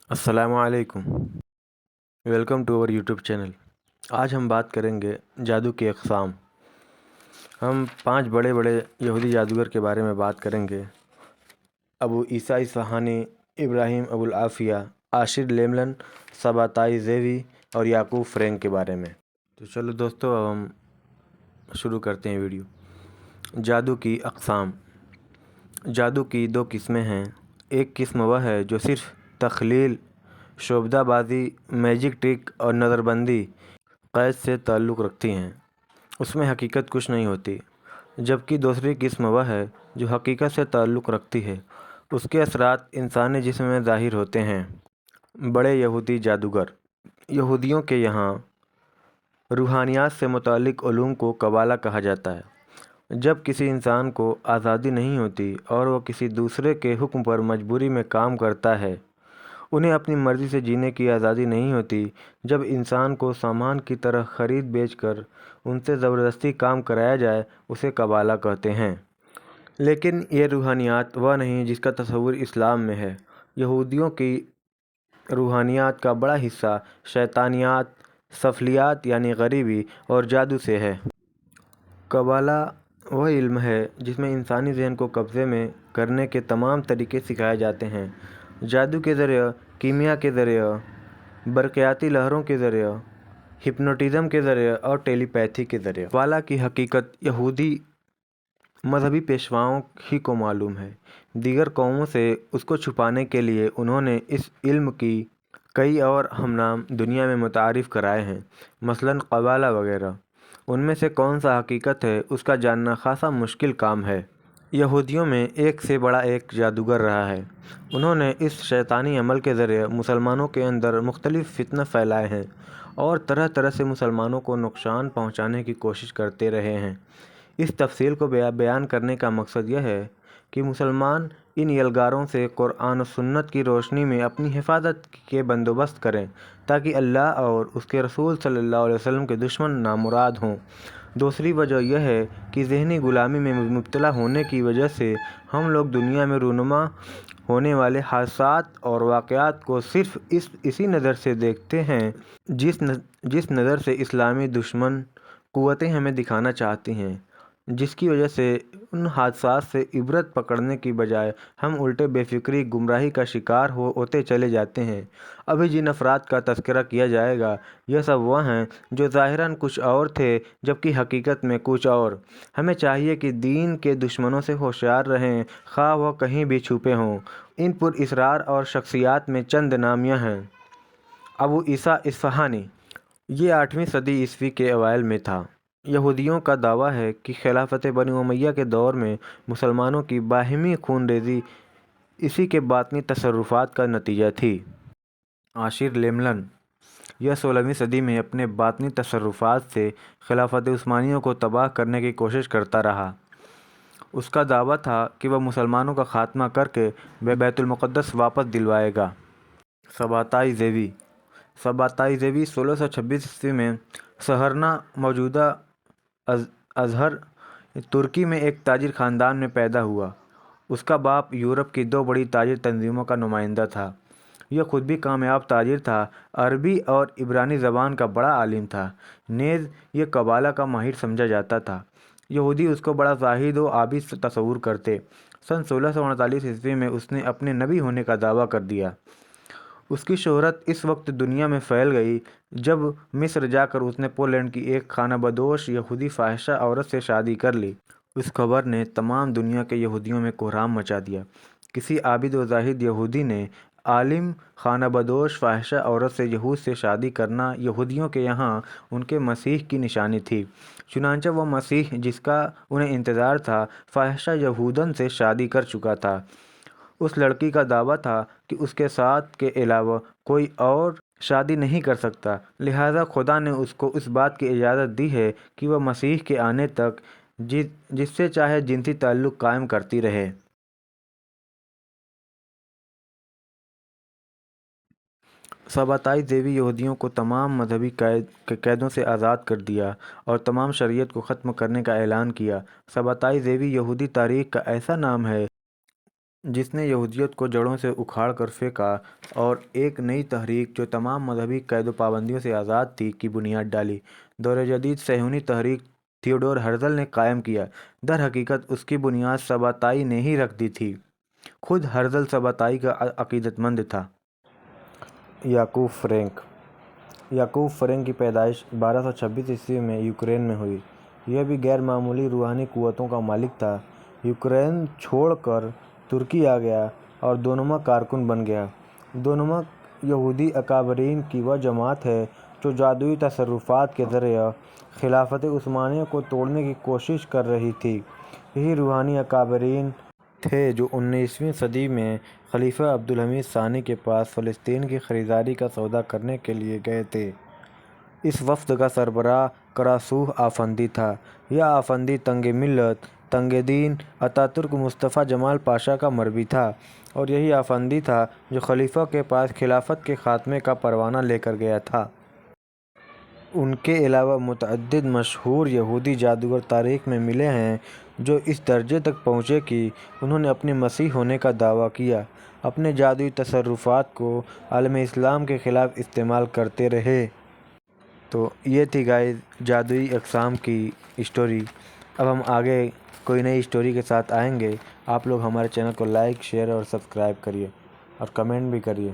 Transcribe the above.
السلام علیکم، welcome to اور یوٹیوب چینل۔ آج ہم بات کریں گے جادو کی اقسام۔ ہم 5 بڑے یہودی جادوگر کے بارے میں بات کریں گے: ابو عیسیٰ اصفہانی، ابراہیم ابو العافیہ، عاشر لیملن، سباتائی زیوی اور یعقوب فرینک کے بارے میں۔ تو چلو دوستو، اب ہم شروع کرتے ہیں ویڈیو۔ جادو کی اقسام۔ جادو کی 2 قسمیں ہیں۔ ایک قسم وہ ہے جو صرف تخیل، شعبدہ بازی، میجک ٹرک اور نظر بندی قید سے تعلق رکھتی ہیں۔ اس میں حقیقت کچھ نہیں ہوتی۔ جبکہ دوسری قسم وہ ہے جو حقیقت سے تعلق رکھتی ہے۔ اس کے اثرات انسانی جسم میں ظاہر ہوتے ہیں۔ بڑے یہودی جادوگر۔ یہودیوں کے یہاں روحانیات سے متعلق علوم کو قبالہ کہا جاتا ہے۔ جب کسی انسان کو آزادی نہیں ہوتی اور وہ کسی دوسرے کے حکم پر مجبوری میں کام کرتا ہے، انہیں اپنی مرضی سے جینے کی آزادی نہیں ہوتی۔ جب انسان کو سامان کی طرح خرید بیچ کر ان سے زبردستی کام کرایا جائے، اسے قبالہ کہتے ہیں۔ لیکن یہ روحانیات وہ نہیں جس کا تصور اسلام میں ہے۔ یہودیوں کی روحانیات کا بڑا حصہ شیطانیات، سفلیات یعنی غریبی اور جادو سے ہے۔ قبالہ وہ علم ہے جس میں انسانی ذہن کو قبضے میں کرنے کے تمام طریقے سکھائے جاتے ہیں: جادو کے ذریعے، کیمیا کے ذریعے، برقیاتی لہروں کے ذریعے، ہپنوٹزم کے ذریعے اور ٹیلی پیتھی کے ذریعے۔ قبالہ کی حقیقت یہودی مذہبی پیشواؤں ہی کو معلوم ہے۔ دیگر قوموں سے اس کو چھپانے کے لیے انہوں نے اس علم کی کئی اور ہم نام دنیا میں متعارف کرائے ہیں، مثلاً قبالہ وغیرہ۔ ان میں سے کون سا حقیقت ہے، اس کا جاننا خاصا مشکل کام ہے۔ یہودیوں میں ایک سے بڑا ایک جادوگر رہا ہے۔ انہوں نے اس شیطانی عمل کے ذریعے مسلمانوں کے اندر مختلف فتنہ پھیلائے ہیں اور طرح طرح سے مسلمانوں کو نقصان پہنچانے کی کوشش کرتے رہے ہیں۔ اس تفصیل کو بیان کرنے کا مقصد یہ ہے کہ مسلمان ان یلغاروں سے قرآن و سنت کی روشنی میں اپنی حفاظت کے بندوبست کریں تاکہ اللہ اور اس کے رسول صلی اللہ علیہ وسلم کے دشمن نامراد ہوں۔ دوسری وجہ یہ ہے کہ ذہنی غلامی میں مبتلا ہونے کی وجہ سے ہم لوگ دنیا میں رونما ہونے والے حادثات اور واقعات کو صرف اسی نظر سے دیکھتے ہیں جس نظر سے اسلامی دشمن قوتیں ہمیں دکھانا چاہتی ہیں، جس کی وجہ سے ان حادثات سے عبرت پکڑنے کی بجائے ہم الٹے بے فکری گمراہی کا شکار ہوتے چلے جاتے ہیں۔ ابھی جن افراد کا تذکرہ کیا جائے گا، یہ سب وہ ہیں جو ظاہراً کچھ اور تھے جبکہ حقیقت میں کچھ اور۔ ہمیں چاہیے کہ دین کے دشمنوں سے ہوشیار رہیں، خواہ وہ کہیں بھی چھپے ہوں۔ ان پر اسرار اور شخصیات میں چند نام یہ ہیں: ابو عیسیٰ اصفہانی۔ یہ 8ویں صدی عیسوی کے اوائل میں تھا۔ یہودیوں کا دعویٰ ہے کہ خلافت بنی امیہ کے دور میں مسلمانوں کی باہمی خون ریزی اسی کے باطنی تصرفات کا نتیجہ تھی۔ عاشر لیملن۔ یہ 16ویں صدی میں اپنے باطنی تصرفات سے خلافت عثمانیہ کو تباہ کرنے کی کوشش کرتا رہا۔ اس کا دعویٰ تھا کہ وہ مسلمانوں کا خاتمہ کر کے بیت المقدس واپس دلوائے گا۔ سباتائی زیوی۔ سباتائی زیوی 1626 عیسوی میں سہرنا، موجودہ ازہر، ترکی میں ایک تاجر خاندان میں پیدا ہوا۔ اس کا باپ یورپ کی 2 بڑی تاجر تنظیموں کا نمائندہ تھا۔ یہ خود بھی کامیاب تاجر تھا، عربی اور عبرانی زبان کا بڑا عالم تھا، نیز یہ قبالہ کا ماہر سمجھا جاتا تھا۔ یہودی اس کو بڑا زاہد و عابد تصور کرتے۔ سن 1648 عیسوی میں اس نے اپنے نبی ہونے کا دعویٰ کر دیا۔ اس کی شہرت اس وقت دنیا میں پھیل گئی جب مصر جا کر اس نے پولینڈ کی ایک خانہ بدوش یہودی فاحشہ عورت سے شادی کر لی۔ اس خبر نے تمام دنیا کے یہودیوں میں کوہرام مچا دیا۔ کسی عابد و زاہد یہودی نے عالم خانہ بدوش فاحشہ عورت سے یہود سے شادی کرنا یہودیوں کے یہاں ان کے مسیح کی نشانی تھی۔ چنانچہ وہ مسیح جس کا انہیں انتظار تھا، فاحشہ یہودن سے شادی کر چکا تھا۔ اس لڑکی کا دعویٰ تھا کہ اس کے ساتھ کے علاوہ کوئی اور شادی نہیں کر سکتا، لہٰذا خدا نے اس کو اس بات کی اجازت دی ہے کہ وہ مسیح کے آنے تک جس سے چاہے جنسی تعلق قائم کرتی رہے۔ سباتائی زیوی یہودیوں کو تمام مذہبی قیدوں سے آزاد کر دیا اور تمام شریعت کو ختم کرنے کا اعلان کیا۔ سباتائی زیوی یہودی تاریخ کا ایسا نام ہے جس نے یہودیت کو جڑوں سے اکھاڑ کر پھینکا اور ایک نئی تحریک جو تمام مذہبی قید و پابندیوں سے آزاد تھی کی بنیاد ڈالی۔ دور جدید صہیونی تحریک تھیوڈور ہرزل نے قائم کیا۔ در حقیقت اس کی بنیاد سباتائی نے ہی رکھ دی تھی۔ خود ہرزل سباتائی کا عقیدت مند تھا۔ یعقوب فرینک کی پیدائش 1226 میں یوکرین میں ہوئی۔ یہ بھی غیر معمولی روحانی قوتوں کا مالک تھا۔ یوکرین چھوڑ کر ترکی آ گیا اور دونما کارکن بن گیا۔ دونما یہودی اکابرین کی وہ جماعت ہے جو جادوئی تصرفات کے ذریعے خلافت عثمانیہ کو توڑنے کی کوشش کر رہی تھی۔ یہی روحانی اکابرین تھے جو 19ویں صدی میں خلیفہ عبدالحمید ثانی کے پاس فلسطین کی خریداری کا سودا کرنے کے لیے گئے تھے۔ اس وفد کا سربراہ کراسوہ آفندی تھا۔ یہ آفندی تنگ ملت، تنگ دین اتاترک مصطفیٰ جمال پاشا کا مربی تھا اور یہی آفندی تھا جو خلیفہ کے پاس خلافت کے خاتمے کا پروانہ لے کر گیا تھا۔ ان کے علاوہ متعدد مشہور یہودی جادوگر تاریخ میں ملے ہیں جو اس درجے تک پہنچے کہ انہوں نے اپنے مسیح ہونے کا دعویٰ کیا۔ اپنے جادوئی تصرفات کو عالم اسلام کے خلاف استعمال کرتے رہے۔ تو یہ تھی گائز جادوئی اقسام کی اسٹوری۔ اب ہم آگے کوئی نئی اسٹوری کے ساتھ آئیں گے۔ آپ لوگ ہمارے چینل کو لائک، شیئر اور سبسکرائب کریے اور کمنٹ بھی کریے۔